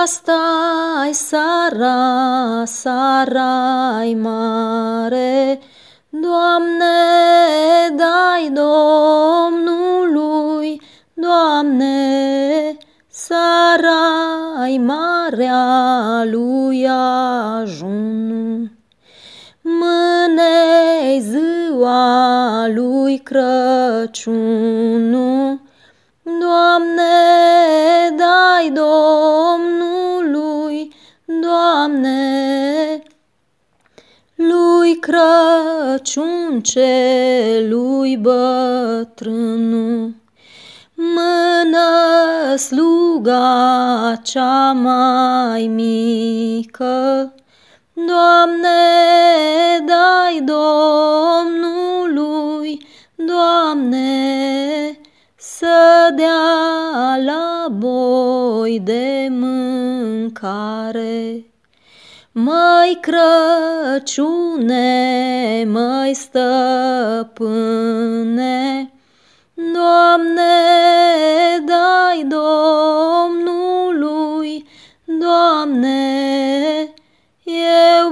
Stai, Sara, Sarai mare, Doamne, dai Domnului, Doamne, Sarai marea lui ajunul. Mâne-i ziua lui Crăciunul, Doamne, dai Domnului, Doamne, lui Crăciun celui bătrânul. Mână sluga cea mai mică, Doamne, dai Domnului, Doamne, să dea la boi de mâncare. Măi Crăciune, măi stăpâne, Doamne, dai Domnului, Doamne, eu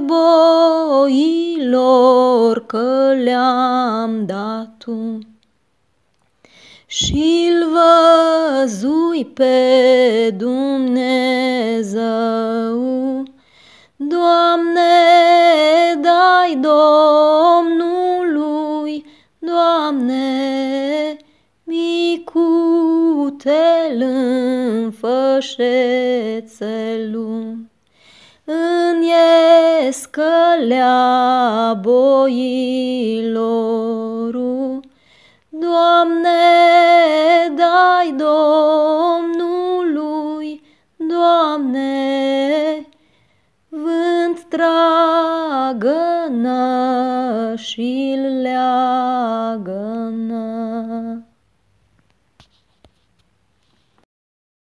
boilor că le-am dat-o. Și-l văzui pe Dumnezeu, Doamne, dai Domnului, Doamne, micutele în fășețelul, în iescălea boilorul. Doamne, dai Domnului, Doamne, vânt tragă-nă și-l leagă-nă.